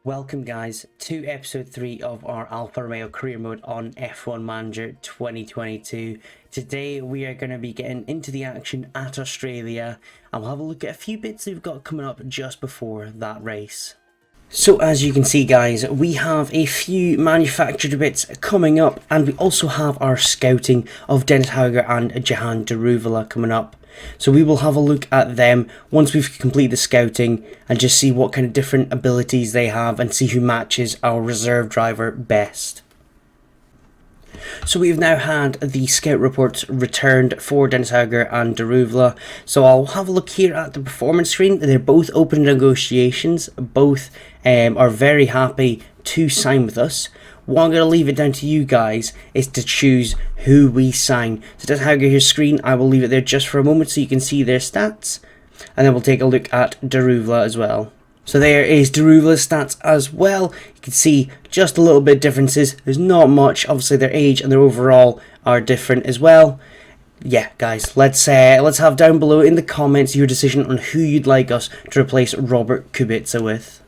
Welcome guys to episode 3 of our Alfa Romeo career mode on F1 Manager 2022. Today we are going to be getting into the action at Australia and we'll have a look at a few bits we've got coming up just before that race. So as you can see guys, we have a few manufactured bits coming up and we also have our scouting of Dennis Hauger and Johan Daruvala coming up. So we will have a look at them once we've completed the scouting and just see what kind of different abilities they have and see who matches our reserve driver best. So we've now had the scout reports returned for Dennis Hauger and Daruvala. So I'll have a look here at the performance screen. They're both open negotiations. Both are very happy to sign with us. What I'm going to leave it down to you guys is to choose who we sign. So Dennis Hauger here's screen. I will leave it there just for a moment so you can see their stats. And then we'll take a look at Daruvala as well. So there is Daruvala's stats as well. You can see just a little bit of differences. There's not much. Obviously their age and their overall are different as well. Yeah, guys, let's have down below in the comments your decision on who you'd like us to replace Robert Kubica with.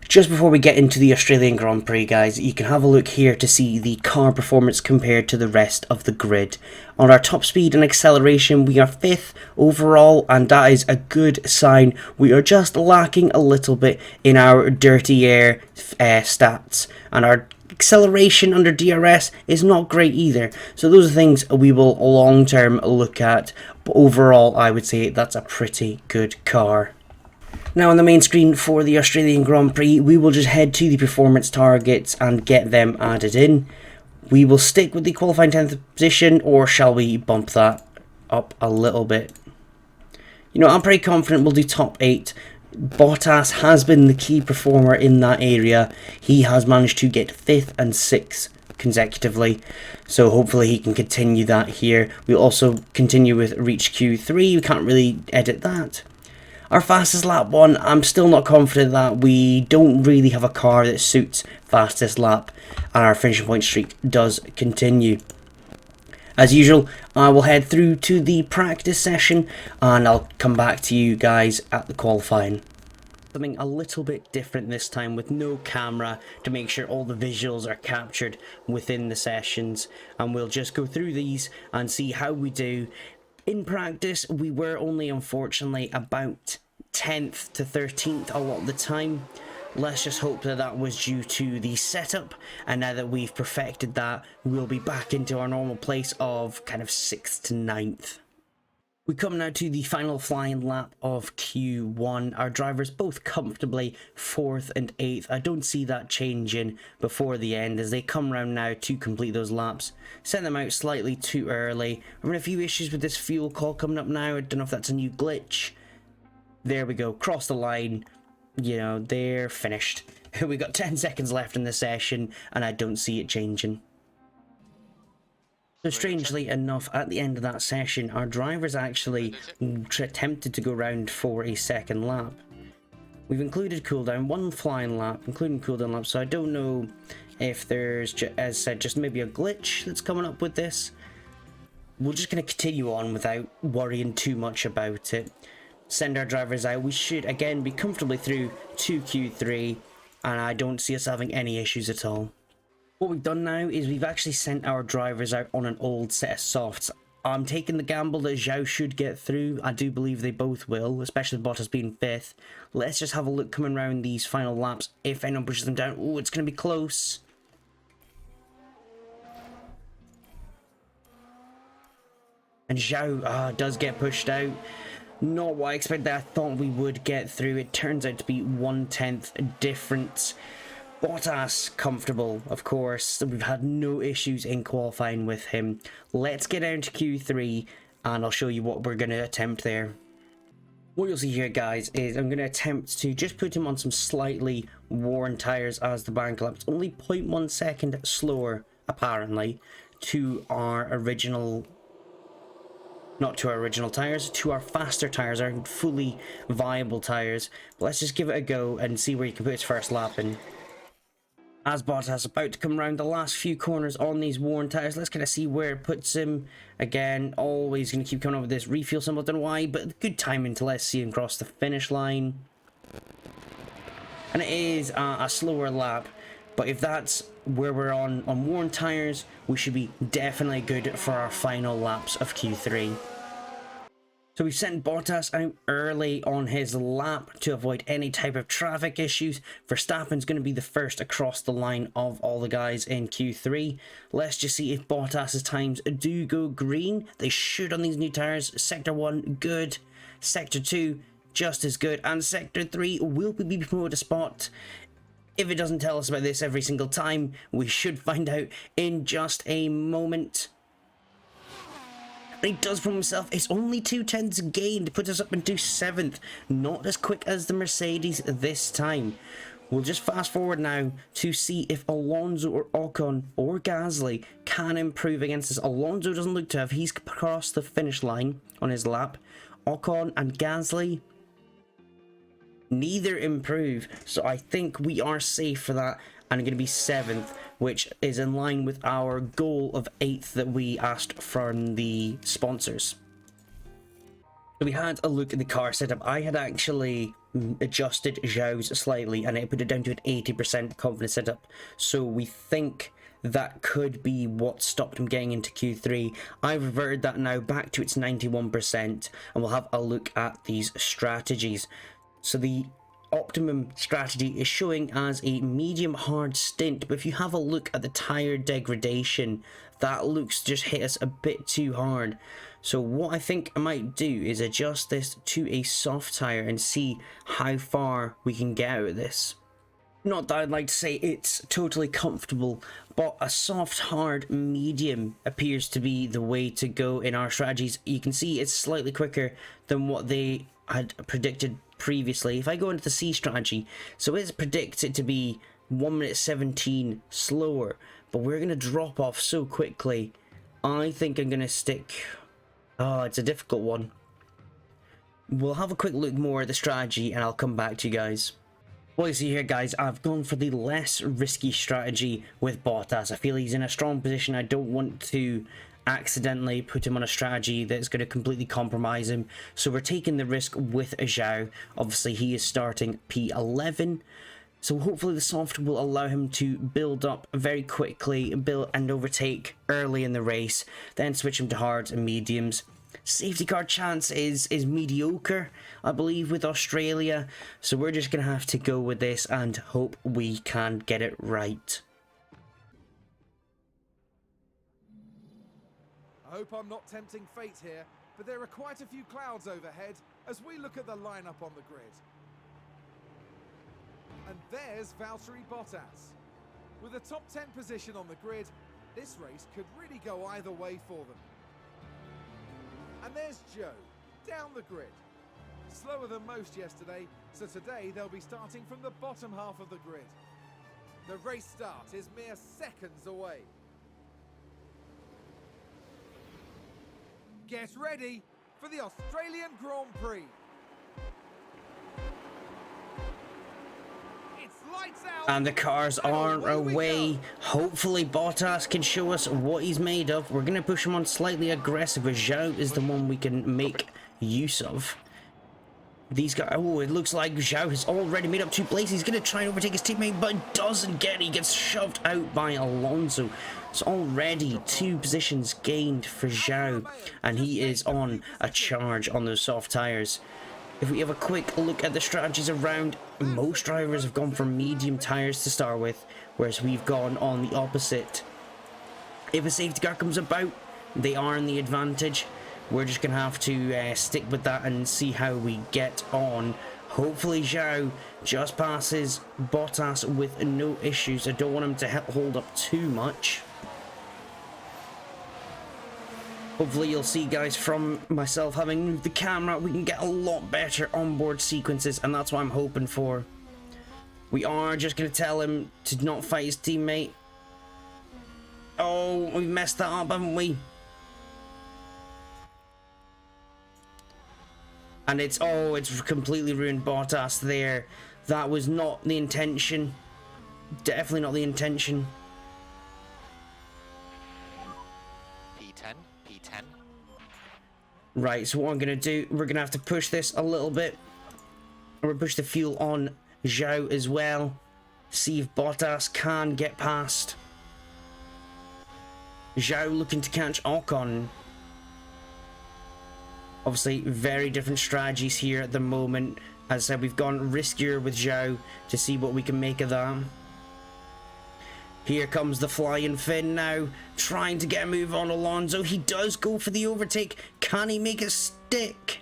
Just before we get into the Australian Grand Prix, guys, you can have a look here to see the car performance compared to the rest of the grid. On our top speed and acceleration, we are 5th overall, and that is a good sign. We are just lacking a little bit in our dirty air stats, and our acceleration under DRS is not great either. So those are things we will long term look at, but overall I would say that's a pretty good car. Now on the main screen for the Australian Grand Prix, we will just head to the performance targets and get them added in. We will stick with the qualifying 10th position, or shall we bump that up a little bit? You know, I'm pretty confident we'll do top 8. Bottas has been the key performer in that area. He has managed to get 5th and 6th consecutively, so hopefully he can continue that here. We'll also continue with reach Q3. We can't really edit that. Our fastest lap one, I'm still not confident that we don't really have a car that suits fastest lap, and our finishing point streak does continue. As usual, I will head through to the practice session and I'll come back to you guys at the qualifying. Something a little bit different this time with no camera to make sure all the visuals are captured within the sessions, and we'll just go through these and see how we do. In practice, we were only, unfortunately, about 10th to 13th a lot of the time. Let's just hope that that was due to the setup, and now that we've perfected that, we'll be back into our normal place of kind of 6th to 9th. We come now to the final flying lap of Q1. Our drivers both comfortably 4th and 8th. I don't see that changing before the end as they come round now to complete those laps. Sent them out slightly too early. We're having a few issues with this fuel call coming up now. I don't know if that's a new glitch. There we go. Cross the line. You know, they're finished. We've got 10 seconds left in the session and I don't see it changing. So strangely enough, at the end of that session, our drivers actually attempted to go round for a second lap. We've included cooldown, one flying lap, including cooldown lap, so I don't know if there's, as said, just maybe a glitch that's coming up with this. We're just going to continue on without worrying too much about it. Send our drivers out. We should, again, be comfortably through to Q3, and I don't see us having any issues at all. What we've done now is we've actually sent our drivers out on an old set of softs. I'm taking the gamble that Zhou should get through. I do believe they both will, especially Bottas being 5th. Let's just have a look coming around these final laps. If anyone pushes them down, oh, it's going to be close. And Zhou does get pushed out. Not what I expected. I thought we would get through. It turns out to be 1/10 difference. Bottas comfortable, of course. We've had no issues in qualifying with him. Let's get down to Q3 and I'll show you what we're going to attempt there. What you'll see here, guys, is I'm going to attempt to just put him on some slightly worn tyres as the bank lap. It's only 0.1 second slower, apparently, to our original... Not to our original tyres, to our faster tyres, our fully viable tyres. But let's just give it a go and see where you can put his first lap in. As Bottas about to come around the last few corners on these worn tyres, let's kind of see where it puts him. Again, always going to keep coming up with this refuel symbol, don't know why, but good timing to let's see him cross the finish line. and it is a slower lap. But if that's where we're on worn tyres, we should be definitely good for our final laps of Q3. So we sent Bottas out early on his lap to avoid any type of traffic issues. Verstappen's going to be the first across the line of all the guys in Q3. Let's just see if Bottas's times do go green. They should on these new tyres. Sector 1, good. Sector 2, just as good. And Sector 3 will be promoted a spot. If it doesn't tell us about this every single time, we should find out in just a moment. And he does for himself. It's only 2/10 gained, puts us up into 7th. Not as quick as the Mercedes this time. We'll just fast forward now to see if Alonso or Ocon or Gasly can improve against us. Alonso doesn't look to have. He's crossed the finish line on his lap. Ocon and Gasly, neither improve. So I think we are safe for that. And going to be 7th, which is in line with our goal of 8th that we asked from the sponsors. So we had a look at the car setup. I had actually adjusted Zhou's slightly and I put it down to an 80% confidence setup. So we think that could be what stopped him getting into Q3. I've reverted that now back to its 91%, and we'll have a look at these strategies. So the optimum strategy is showing as a medium hard stint, but if you have a look at the tire degradation, that looks to just hit us a bit too hard. So what I think I might do is adjust this to a soft tire and see how far we can get out of this. Not that I'd like to say it's totally comfortable, but a soft hard medium appears to be the way to go in our strategies. You can see it's slightly quicker than what they had predicted previously. If I go into the C strategy, so it's predicted to be 1 minute 17 slower, but we're going to drop off so quickly. I think I'm going to stick... Oh, it's a difficult one. We'll have a quick look more at the strategy and I'll come back to you guys. Well, you see here, guys, I've gone for the less risky strategy with Bottas. I feel he's in a strong position. I don't want to accidentally put him on a strategy that's going to completely compromise him. So we're taking the risk with Zhou. Obviously, he is starting P11. So hopefully the soft will allow him to build up very quickly, build and overtake early in the race, then switch him to hards and mediums. Safety car chance is mediocre, I believe, with Australia. So we're just going to have to go with this and hope we can get it right. I hope I'm not tempting fate here, but there are quite a few clouds overhead as we look at the lineup on the grid. And there's Valtteri Bottas. With a top 10 position on the grid, this race could really go either way for them. And there's Zhou, down the grid. Slower than most yesterday, so today they'll be starting from the bottom half of the grid. The race start is mere seconds away. Get ready for the Australian Grand Prix. It's lights out. And the cars are away. Hopefully Bottas can show us what he's made of. We're going to push him on slightly aggressive, as Zhou is the one we can make use of. These guys, oh, it looks like Zhou has already made up 2 places. He's going to try and overtake his teammate, but doesn't get it. He gets shoved out by Alonso. It's already 2 positions gained for Zhou, and he is on a charge on those soft tires. If we have a quick look at the strategies around, most drivers have gone for medium tires to start with, whereas we've gone on the opposite. If a safety car comes about, they are in the advantage. We're just going to have to stick with that and see how we get on. Hopefully Zhou just passes Bottas with no issues. I don't want him to hold up too much. Hopefully you'll see, guys, from myself having moved the camera, we can get a lot better onboard sequences, and that's what I'm hoping for. We are just going to tell him to not fight his teammate. Oh, we messed that up, haven't we? And it's completely ruined Bottas there. That was not the intention. Definitely not the intention. P10. Right, so what I'm going to do, we're going to have to push this a little bit. We're going to push the fuel on Zhou as well. See if Bottas can get past. Zhou looking to catch Ocon. Obviously, very different strategies here at the moment. As I said, we've gone riskier with Zhou to see what we can make of that. Here comes the flying Finn now, trying to get a move on Alonso. He does go for the overtake. Can he make it stick?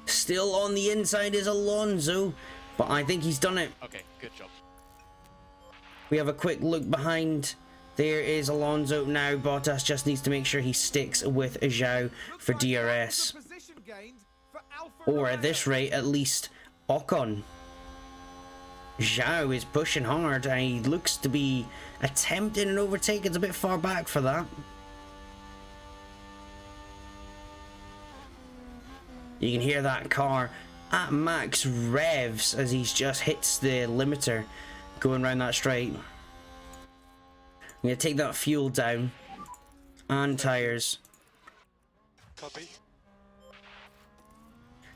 Still on the inside is Alonso, but I think he's done it. Okay, good job. We have a quick look behind. There is Alonso now. Bottas just needs to make sure he sticks with Zhou for DRS. Or at this rate, at least Ocon. Zhou is pushing hard and he looks to be attempting an overtake. It's a bit far back for that. You can hear that car at max revs as he just hits the limiter going around that straight. I'm going to take that fuel down and tyres. Copy.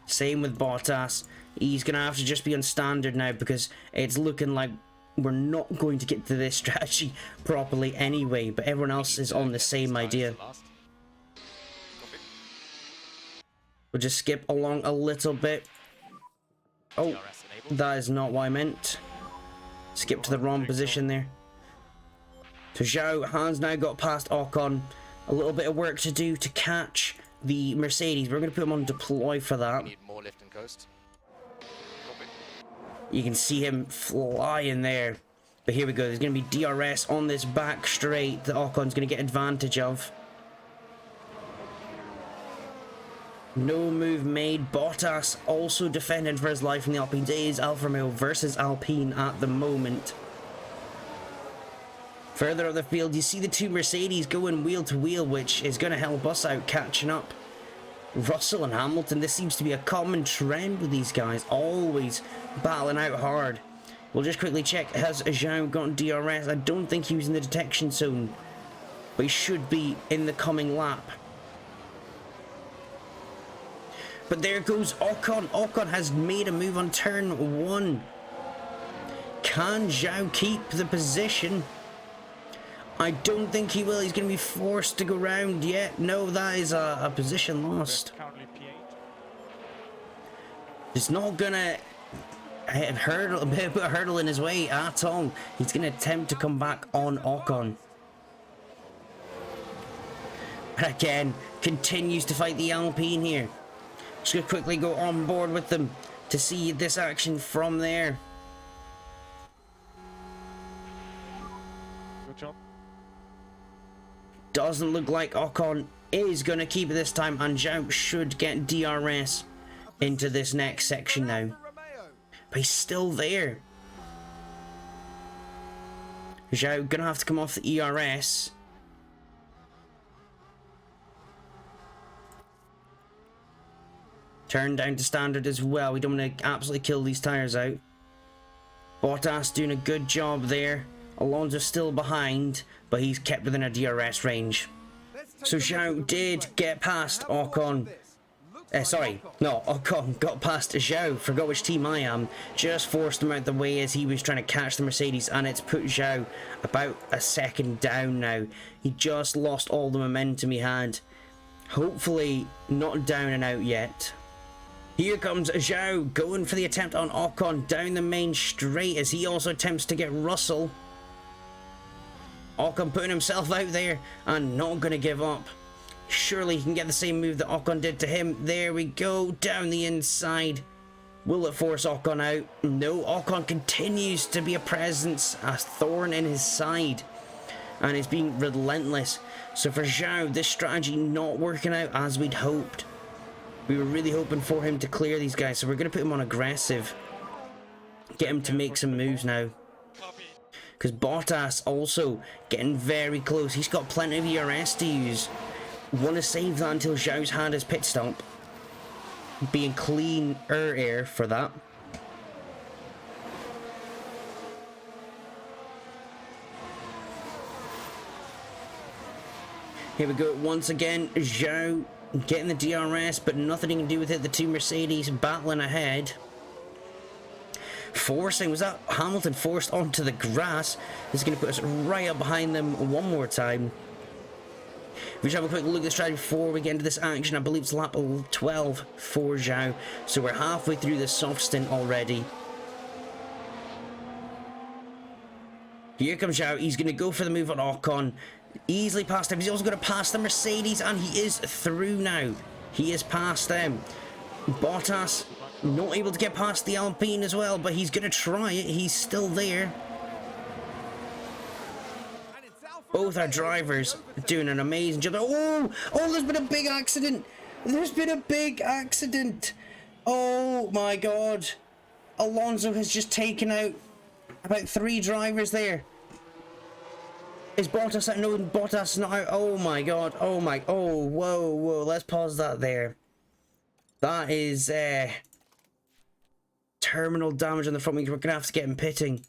Same with Bottas. He's going to have to just be on standard now because it's looking like we're not going to get to this strategy properly anyway, but everyone else is on the same idea. We'll just skip along a little bit. Oh, that is not what I meant. Skip to the wrong position there. So Zhou has now got past Ocon. A little bit of work to do to catch the Mercedes. We're going to put him on deploy for that. Need more lift and coast. You can see him flying there. But here we go. There's going to be DRS on this back straight that Ocon's going to get advantage of. No move made. Bottas also defending for his life in the Alpine. It is Alfa Romeo versus Alpine at the moment. Further up the field, you see the two Mercedes going wheel to wheel, which is going to help us out catching up. Russell and Hamilton, this seems to be a common trend with these guys, always battling out hard. We'll just quickly check, has Zhou got DRS? I don't think he was in the detection zone, but he should be in the coming lap. But there goes Ocon. Ocon has made a move on turn 1. Can Zhou keep the position? I don't think he will. He's going to be forced to go round yet. No, that is a position lost. It's not going to hurdle a bit of a hurdle in his way at all. He's going to attempt to come back on Ocon. And again, continues to fight the Alpine here. Just going to quickly go on board with them to see this action from there. Good job. Doesn't look like Ocon is going to keep it this time, and Zhou should get DRS into this next section now. But he's still there. Zhou going to have to come off the ERS. Turn down to standard as well. We don't want to absolutely kill these tyres out. Bottas doing a good job there. Alonso's still behind, but he's kept within a DRS range. So Zhou did get past Ocon. Ocon got past Zhou. Forgot which team I am. Just forced him out the way as he was trying to catch the Mercedes, and it's put Zhou about a second down now. He just lost all the momentum he had. Hopefully not down and out yet. Here comes Zhou going for the attempt on Ocon down the main straight as he also attempts to get Russell. Ocon putting himself out there and not going to give up. Surely he can get the same move that Ocon did to him. There we go, down the inside. Will it force Ocon out? No, Ocon continues to be a presence, a thorn in his side. And is being relentless. So for Zhou, this strategy not working out as we'd hoped. We were really hoping for him to clear these guys, so we're going to put him on aggressive. Get him to make some moves now. Because Bottas also getting very close. He's got plenty of ERS to use. Want to save that until Zhou's had his pit stop. Being clean air for that. Here we go once again. Zhou getting the DRS, but nothing he can do with it. The two Mercedes battling ahead. forcing? Was that Hamilton forced onto the grass? This is going to put us right up behind them one more time. We should have a quick look at the strategy before we get into this action. I believe it's lap 12 for Zhou. So we're halfway through the soft stint already. Here comes Zhou. He's going to go for the move on Ocon. Easily past him. He's also going to pass the Mercedes, and he is through now. He is past them. Bottas not able to get past the Alpine as well, but he's going to try it. He's still there. Both our drivers doing an amazing job. Oh, there's been a big accident. There's been a big accident. Oh my God. Alonso has just taken out about 3 drivers there. Is Bottas out? No, Bottas is not out. Oh my God. Oh, whoa. Let's pause that there. That is terminal damage on the front wing. We're going to have to get him pitting.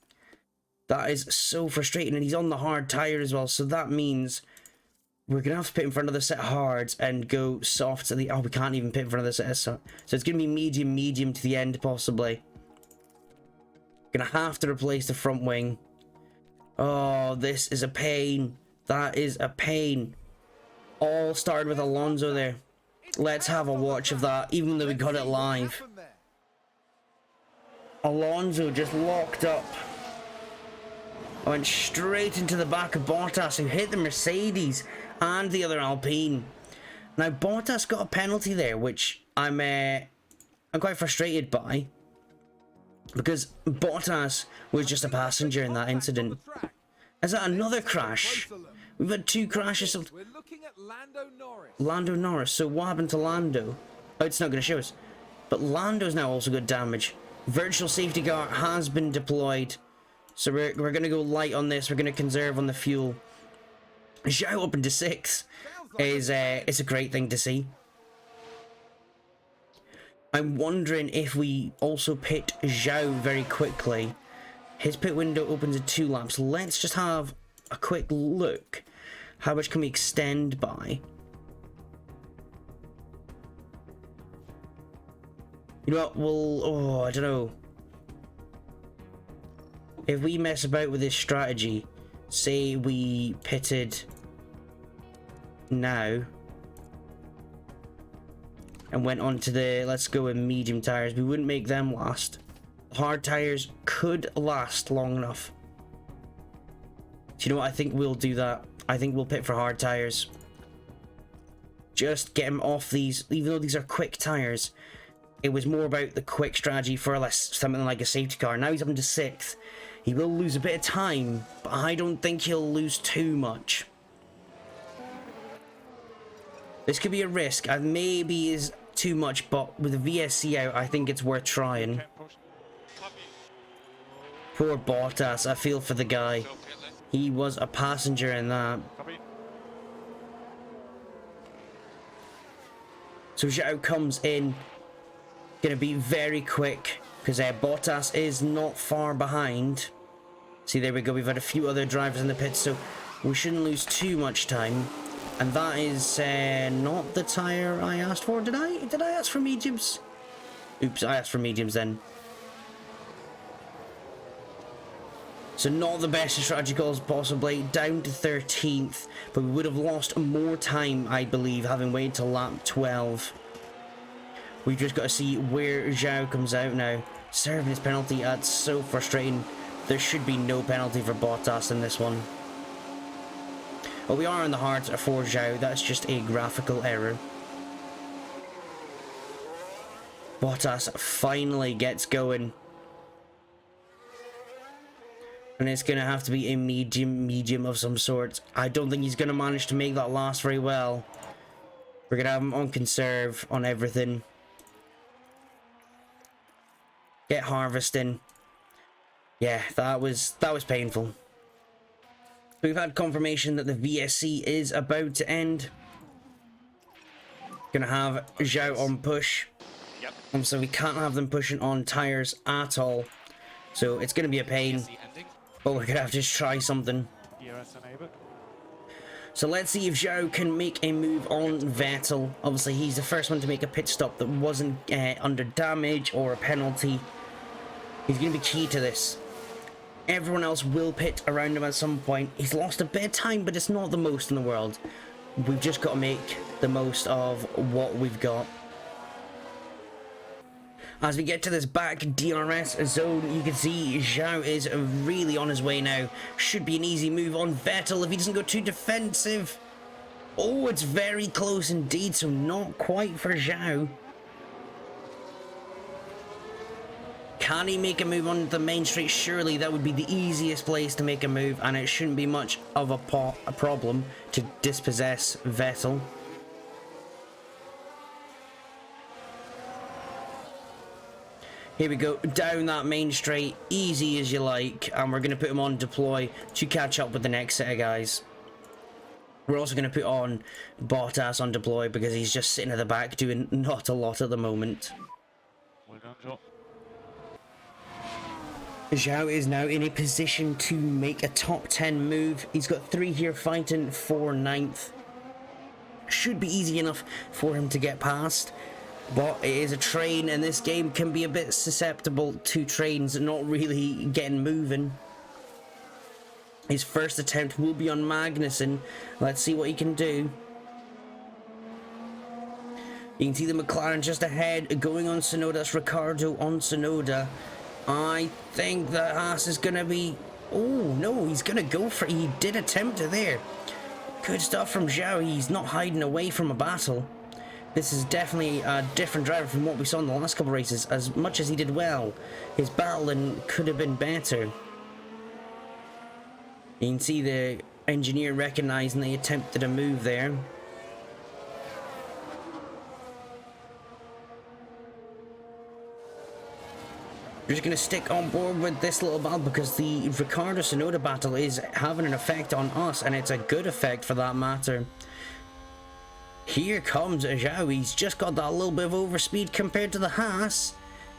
That is so frustrating, and he's on the hard tyre as well, so that means we're going to have to pit in for another set of hards and go soft to the... Oh, we can't even pit in for another set of soft. So it's going to be medium to the end, possibly. Going to have to replace the front wing. Oh, this is a pain. That is a pain. All started with Alonso there. Let's have a watch of that, even though we got it live. Alonso just locked up. I went straight into the back of Bottas, who hit the Mercedes and the other Alpine. Now Bottas got a penalty there, which I'm quite frustrated by, because Bottas was just a passenger in that incident. Is that another crash? We've had 2 crashes. We're looking at Lando Norris. So what happened to Lando? Oh, it's not going to show us. But Lando's now also got damage. Virtual safety car has been deployed. So we're going to go light on this. We're going to conserve on the fuel. Zhou up into 6th is it's a great thing to see. I'm wondering if we also pit Zhou very quickly. His pit window opens in 2 laps. Let's just have a quick look. How much can we extend by? You know what? I don't know. If we mess about with this strategy, say we pitted now and went on to the, let's go with medium tires, we wouldn't make them last. Hard tires could last long enough. So you know what? I think we'll do that. I think we'll pit for hard tires. Just get him off these, even though these are quick tires. It was more about the quick strategy for something like a safety car. Now he's up into 6th. He will lose a bit of time, but I don't think he'll lose too much. This could be a risk. Maybe is too much, but with the VSC out, I think it's worth trying. Poor Bottas. I feel for the guy. He was a passenger in that. So Zhou comes in. Gonna be very quick, because Bottas is not far behind. See, there we go. We've had a few other drivers in the pits, so we shouldn't lose too much time. And that is not the tyre I asked for. Did I ask for mediums? Oops, I asked for mediums then. So not the best of strategy calls possibly. Down to 13th, but we would have lost more time, I believe, having waited till lap 12. We've just got to see where Zhou comes out now. Serving his penalty, that's so frustrating. There should be no penalty for Bottas in this one. Well, we are on the hards for Zhou. That's just a graphical error. Bottas finally gets going. And it's going to have to be a medium of some sort. I don't think he's going to manage to make that last very well. We're going to have him on conserve on everything. Get harvesting. Yeah, that was painful. We've had confirmation that the VSC is about to end. Gonna have Zhou on push. Yep. So we can't have them pushing on tires at all. So it's gonna be a pain. But we're gonna have to just try something. So let's see if Zhou can make a move on Vettel. Obviously, he's the first one to make a pit stop that wasn't under damage or a penalty. He's going to be key to this. Everyone else will pit around him at some point. He's lost a bit of time, but it's not the most in the world. We've just got to make the most of what we've got. As we get to this back DRS zone, you can see Zhou is really on his way now. Should be an easy move on Vettel if he doesn't go too defensive. Oh, it's very close indeed, so not quite for Zhou. Can he make a move on the main straight? Surely that would be the easiest place to make a move, and it shouldn't be much of a problem to dispossess Vettel. Here we go, down that main straight, easy as you like, and we're going to put him on deploy to catch up with the next set of guys. We're also going to put on Bottas on deploy because he's just sitting at the back doing not a lot at the moment. Well done, Zhou. Zhou is now in a position to make a top 10 move. He's got 3 here fighting for 9th. Should be easy enough for him to get past. But it is a train, and this game can be a bit susceptible to trains not really getting moving. His first attempt will be on Magnussen. Let's see what he can do. You can see the McLaren just ahead, going on Tsunoda. That's Ricciardo on Tsunoda. I think that Haas is going to be... Oh, no, he's going to go for it. He did attempt it there. Good stuff from Zhou. He's not hiding away from a battle. This is definitely a different driver from what we saw in the last couple of races. As much as he did well, his battling could have been better. You can see the engineer recognizing they attempted a move there. We're just going to stick on board with this little battle because the Ricciardo-Tsunoda battle is having an effect on us, and it's a good effect for that matter. Here comes Zhou. He's just got that little bit of overspeed compared to the Haas.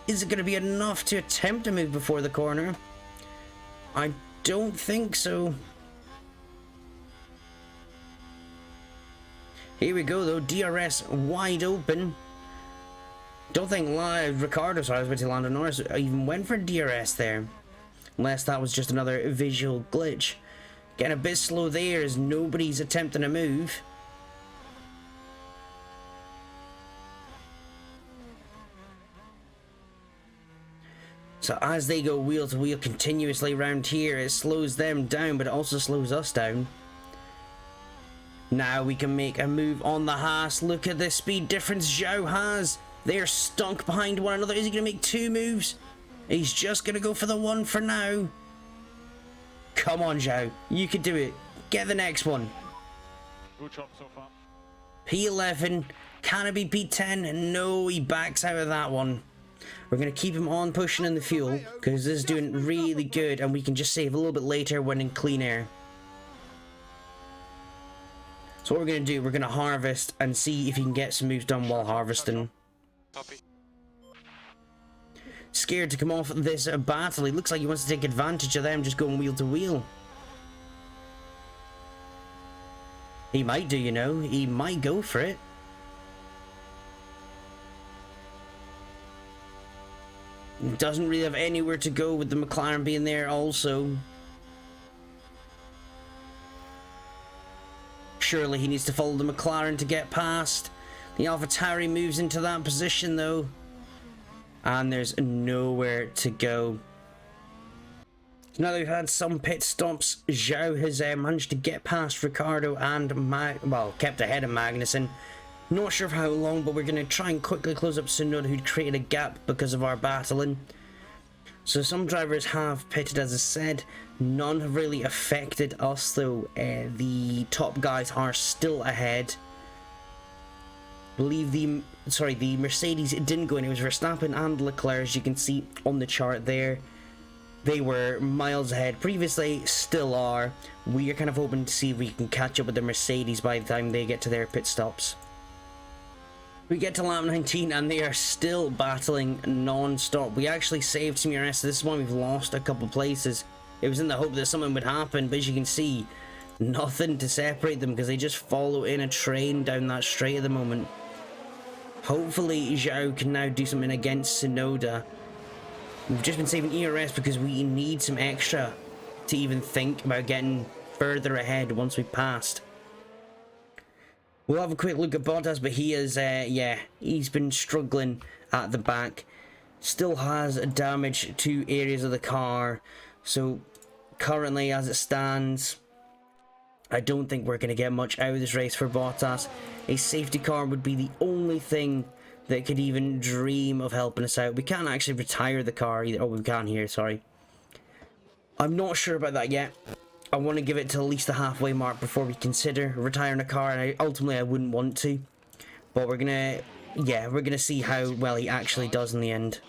Is it going to be enough to attempt to move before the corner? I don't think so. Here we go though, DRS wide open. Don't think Ricciardo, sorry, I was about to Lando Norris even went for DRS there. Unless that was just another visual glitch. Getting a bit slow there as nobody's attempting a move. So as they go wheel to wheel continuously around here, it slows them down, but it also slows us down. Now we can make a move on the Haas. Look at the speed difference Zhou has. They're stunk behind one another. Is he going to make 2 moves? He's just going to go for the 1 for now. Come on, Zhou. You can do it. Get the next one. Good job so far. P11. Can it be P10? No, he backs out of that one. We're going to keep him on pushing in the fuel because this is doing really good, and we can just save a little bit later when in clean air. So what we're going to do, we're going to harvest and see if you can get some moves done while harvesting. Copy. Scared to come off this battle. He looks like he wants to take advantage of them just going wheel to wheel. He might do, you know. He might go for it. Doesn't really have anywhere to go with the McLaren being there also. Surely he needs to follow the McLaren to get past. The AlphaTauri moves into that position though. And there's nowhere to go. So now that we've had some pit stops, Zhou has managed to get past Ricciardo and kept ahead of Magnussen. Not sure for how long, but we're going to try and quickly close up Tsunoda, who'd created a gap because of our battling. So some drivers have pitted, as I said. None have really affected us though. The top guys are still ahead. I believe the Mercedes didn't go in. It was Verstappen and Leclerc, as you can see on the chart there. They were miles ahead previously, still are. We are kind of hoping to see if we can catch up with the Mercedes by the time they get to their pit stops. We get to lap 19 and they are still battling non-stop. We actually saved some ERS. This is why we've lost a couple places. It was in the hope that something would happen, but as you can see, nothing to separate them because they just follow in a train down that straight at the moment. Hopefully Zhou can now do something against Tsunoda. We've just been saving ERS because we need some extra to even think about getting further ahead once we've passed. We'll have a quick look at Bottas, but he is, yeah, he's been struggling at the back. Still has damage to areas of the car. So currently, as it stands, I don't think we're going to get much out of this race for Bottas. A safety car would be the only thing that could even dream of helping us out. We can't actually retire the car either. Oh, we can here, sorry. I'm not sure about that yet. I want to give it to at least the halfway mark before we consider retiring a car, and ultimately I wouldn't want to. But we're gonna, yeah, we're gonna see how well he actually does in the end.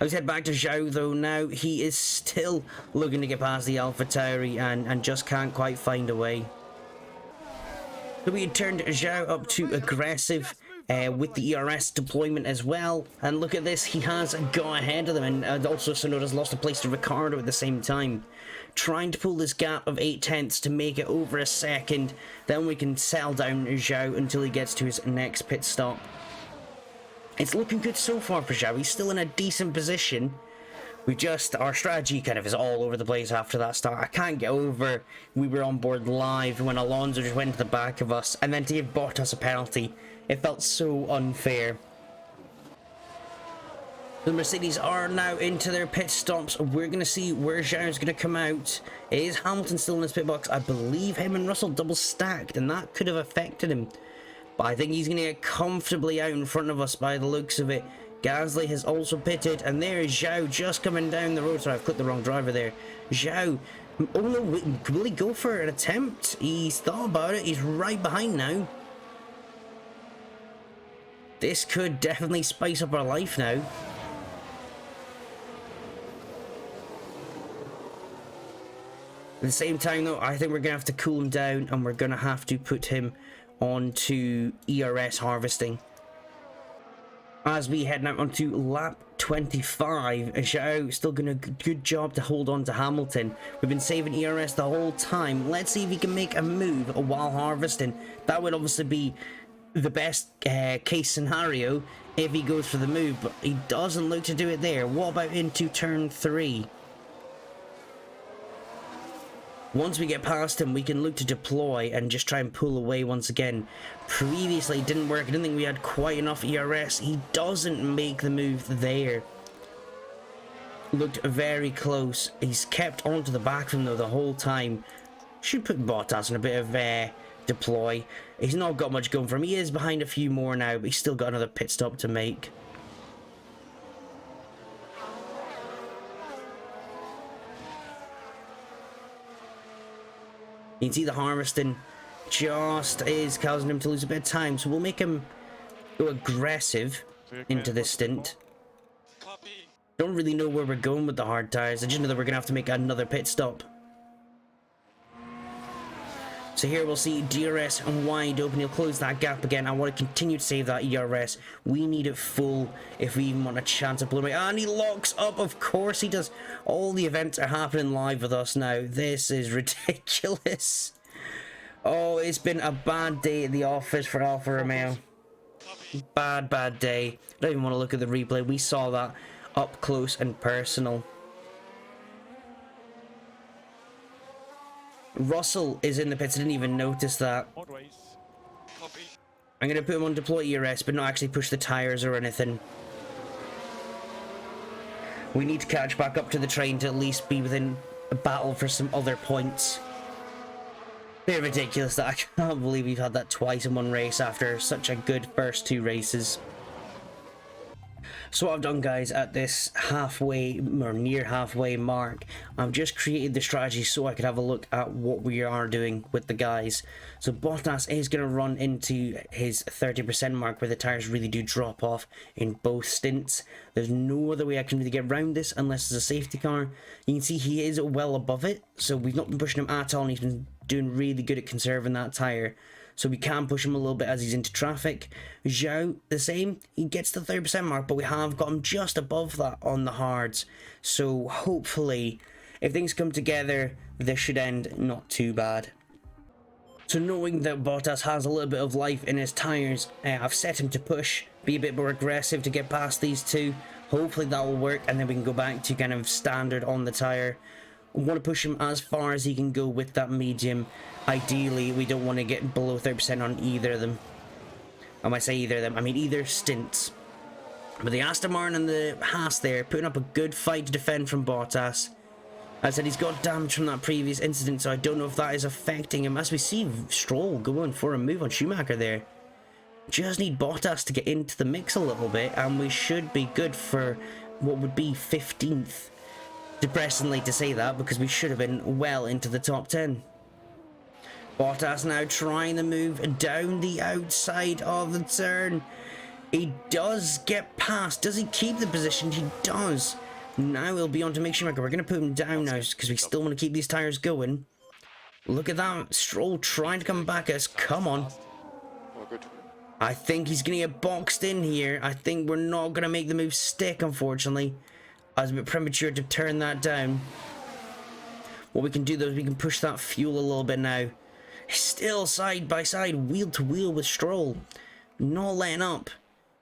Let's head back to Zhou though now. He is still looking to get past the AlphaTauri and just can't quite find a way. So we had turned Zhou up to aggressive with the ERS deployment as well. And look at this, he has gone ahead of them, and also Sonoda's lost a place to Ricardo at the same time. Trying to pull this gap of 0.8 to make it over a second. Then we can settle down Zhou until he gets to his next pit stop. It's looking good so far for Zhou. He's still in a decent position. Our strategy kind of is all over the place after that start. I can't get over we were on board live when Alonso just went to the back of us, and then to give Bottas a penalty. It felt so unfair. The Mercedes are now into their pit stops. We're going to see where Zhou's going to come out. Is Hamilton still in his pit box? I believe him and Russell double stacked, and that could have affected him. But I think he's going to get comfortably out in front of us by the looks of it. Gasly has also pitted, and there is Zhou just coming down the road. Sorry, I've clicked the wrong driver there. Zhou, oh no, will he go for an attempt? He's thought about it. He's right behind now. This could definitely spice up our life now. At the same time though, I think we're going to have to cool him down, and we're going to have to put him onto ERS harvesting. As we head now onto lap 25, Zhou still doing a good job to hold on to Hamilton. We've been saving ERS the whole time. Let's see if he can make a move while harvesting. That would obviously be the best case scenario if he goes for the move, but he doesn't look to do it there. What about into turn 3? Once we get past him, we can look to deploy and just try and pull away once again. Previously, it didn't work. I didn't think we had quite enough ERS. He doesn't make the move there. Looked very close. He's kept onto the back of him though the whole time. Should put Bottas in a bit of deploy. He's not got much going for him. He is behind a few more now, but he's still got another pit stop to make. You can see the harvesting just is causing him to lose a bit of time, so we'll make him go aggressive into this stint. Don't really know where we're going with the hard tires. I just know that we're gonna have to make another pit stop. So here we'll see DRS and wide open. He'll close that gap again. I want to continue to save that ERS. We need it full if we even want a chance of blowing away. And he locks up. Of course he does. All the events are happening live with us now. This is ridiculous. Oh, it's been a bad day at the office for Alfa Romeo. Bad day. I don't even want to look at the replay. We saw that up close and personal. Russell is in the pits. I didn't even notice that. I'm going to put him on deploy ERS, but not actually push the tires or anything. We need to catch back up to the train to at least be within a battle for some other points. They're ridiculous that I can't believe we've had that twice in one race after such a good first 2 races. So what I've done, guys, at this halfway or near halfway mark, I've just created the strategy so I could have a look at what we are doing with the guys. So Bottas is going to run into his 30% mark where the tires really do drop off in both stints. There's no other way I can really get around this unless it's a safety car. You can see he is well above it, so we've not been pushing him at all, and he's been doing really good at conserving that tire. So we can push him a little bit as he's into traffic. Zhou, the same. He gets the 30% mark, but we have got him just above that on the hards. So hopefully, if things come together, this should end not too bad. So knowing that Bottas has a little bit of life in his tyres, I've set him to push, be a bit more aggressive to get past these two. Hopefully that will work, and then we can go back to kind of standard on the tire. We want to push him as far as he can go with that medium. Ideally, we don't want to get below 30% on either of them. When I say either of them, I mean either stints. But the Aston Martin and the Haas there, putting up a good fight to defend from Bottas. I said he's got damage from that previous incident, so I don't know if that is affecting him. As we see Stroll going for a move on Schumacher there. Just need Bottas to get into the mix a little bit, and we should be good for what would be 15th. Depressingly to say that, because we should have been well into the top 10. Bottas now trying the move down the outside of the turn. He does get past. Does he keep the position? He does. Now he'll be on to make Schumacher. We're going to put him down now because we still want to keep these tyres going. Look at that. Stroll trying to come back at us. Come on. I think he's going to get boxed in here. I think we're not going to make the move stick, unfortunately. I was a bit premature to turn that down. What we can do, though, is we can push that fuel a little bit now. Still side by side, wheel to wheel with Stroll. Not letting up.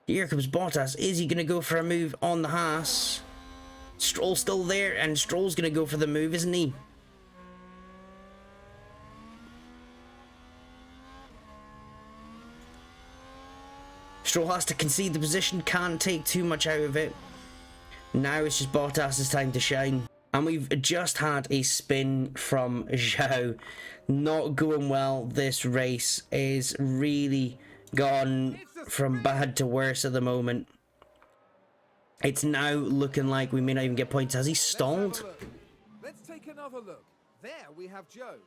Here comes Bottas. Is he going to go for a move on the Haas? Stroll's still there, and Stroll's going to go for the move, isn't he? Stroll has to concede the position, can't take too much out of it. Now it's just Bottas' time to shine. And we've just had a spin from Zhou. Not going well. This race is really gone from bad to worse at the moment. It's now looking like we may not even get points. Has he stalled? Let's take another look. There we have Zhou.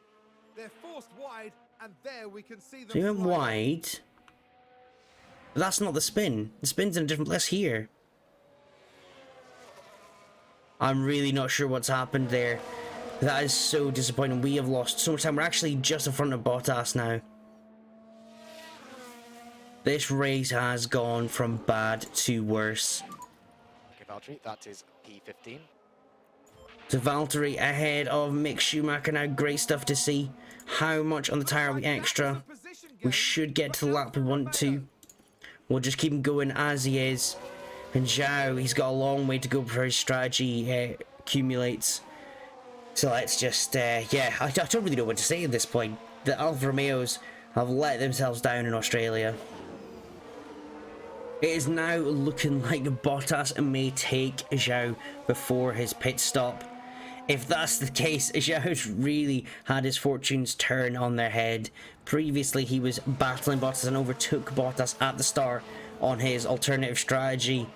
They're forced wide, and there we can see them. So he went wide. But that's not the spin. The spin's in a different place here. I'm really not sure what's happened there. That is so disappointing. We have lost so much time. We're actually just in front of Bottas now. This race has gone from bad to worse. Okay, Valtteri, that is P15. So Valtteri ahead of Mick Schumacher now. Great stuff to see. How much on the tyre are we extra? We should get to the lap we want to. We'll just keep him going as he is. And Zhou, he's got a long way to go before his strategy accumulates. So let's just, yeah, I don't really know what to say at this point. The Alfa Romeos have let themselves down in Australia. It is now looking like Bottas may take Zhou before his pit stop. If that's the case, Zhou's really had his fortunes turn on their head. Previously, he was battling Bottas and overtook Bottas at the start on his alternative strategy.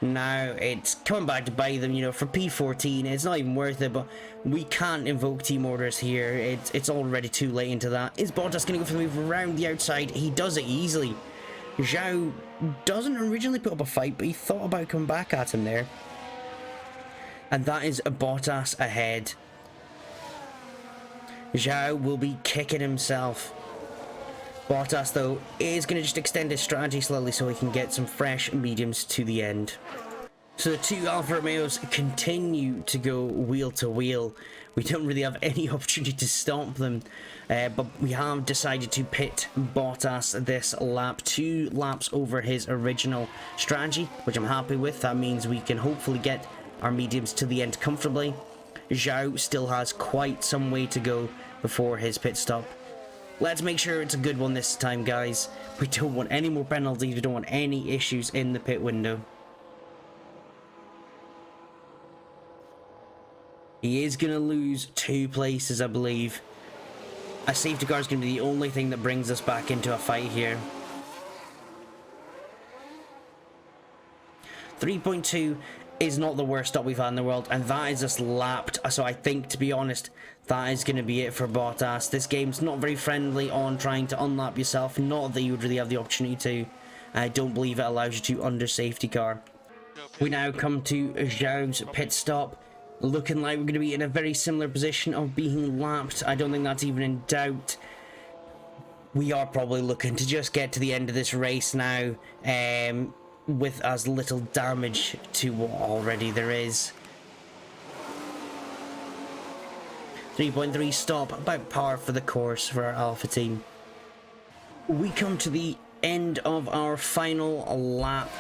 Now it's coming back to bite them, you know, for P14. It's not even worth it, but we can't invoke team orders here. It's already too late into that. Is Bottas going to go for the move around the outside? He does it easily. Zhou doesn't originally put up a fight, but he thought about coming back at him there. And that is a Bottas ahead. Zhou will be kicking himself. Bottas, though, is going to just extend his strategy slowly so he can get some fresh mediums to the end. So the two Alfa Romeos continue to go wheel to wheel. We don't really have any opportunity to stop them. But we have decided to pit Bottas this lap. 2 laps over his original strategy, which I'm happy with. That means we can hopefully get our mediums to the end comfortably. Zhou still has quite some way to go before his pit stop. Let's make sure it's a good one this time, guys. We don't want any more penalties. We don't want any issues in the pit window. He is going to lose 2 places, I believe. A safety car is going to be the only thing that brings us back into a fight here. 3.2 is not the worst stop we've had in the world, and that is just lapped. So I think, to be honest, that is going to be it for Bottas. This game's not very friendly on trying to unlap yourself. Not that you would really have the opportunity to. I don't believe it allows you to under safety car. We now come to Zhou's pit stop. Looking like we're going to be in a very similar position of being lapped. I don't think that's even in doubt. We are probably looking to just get to the end of this race now. With as little damage to what already there is. 3.3 stop, about par for the course for our Alpha team. We come to the end of our final lap.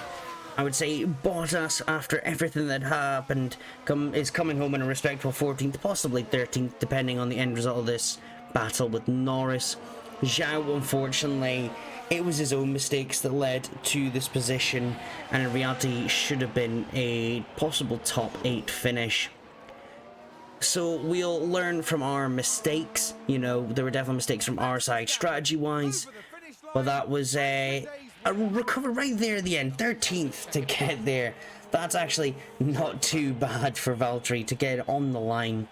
I would say Bottas, after everything that happened, is coming home in a respectable 14th, possibly 13th, depending on the end result of this battle with Norris. Zhou, unfortunately, it was his own mistakes that led to this position, and in reality should have been a possible top 8 finish. So we'll learn from our mistakes. You know, there were definitely mistakes from our side strategy-wise, but that was a recover right there at the end, 13th to get there. That's actually not too bad for Valtteri to get on the line.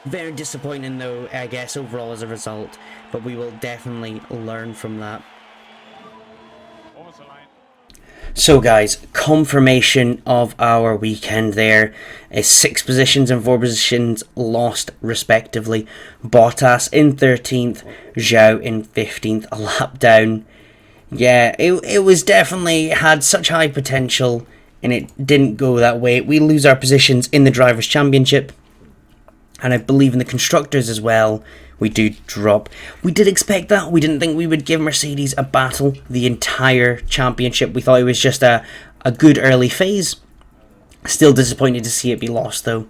Very disappointing though, I guess, overall as a result, but we will definitely learn from that. What was the line? So guys, confirmation of our weekend there is 6 positions and 4 positions lost respectively. Bottas in 13th, Zhou in 15th, a lap down. Yeah, it was definitely had such high potential and it didn't go that way. We lose our positions in the Drivers' Championship. And I believe in the Constructors as well, we do drop. We did expect that. We didn't think we would give Mercedes a battle the entire championship. We thought it was just a good early phase. Still disappointed to see it be lost though.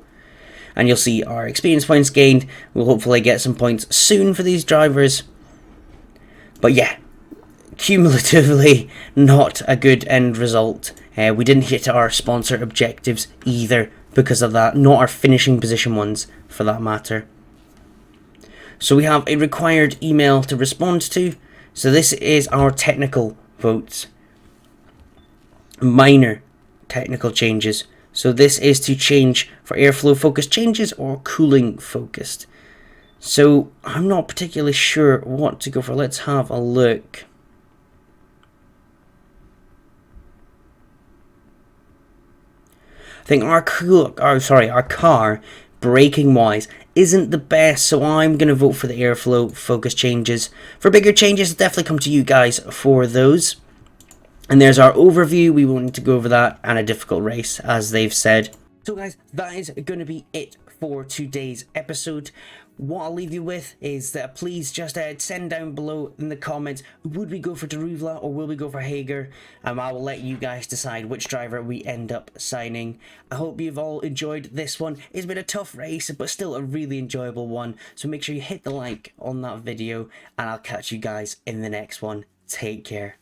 And you'll see our experience points gained. We'll hopefully get some points soon for these drivers. But yeah, cumulatively not a good end result. We didn't hit our sponsor objectives either because of that. Not our finishing position ones for that matter. So we have a required email to respond to. So this is our technical votes. Minor technical changes. So this is to change for airflow focused changes or cooling focused. So I'm not particularly sure what to go for. Let's have a look. I think our car braking wise isn't the best, so I'm going to vote for the airflow focus changes. For bigger changes, I'll definitely come to you guys for those. And there's our overview. We won't need to go over that, and a difficult race, as they've said. So guys, that is going to be it for today's episode. What I'll leave you with is that please just send down below in the comments, would we go for Deruvla or will we go for Hager? I will let you guys decide which driver we end up signing. I hope you've all enjoyed this one. It's been a tough race, but still a really enjoyable one. So make sure you hit the like on that video, and I'll catch you guys in the next one. Take care.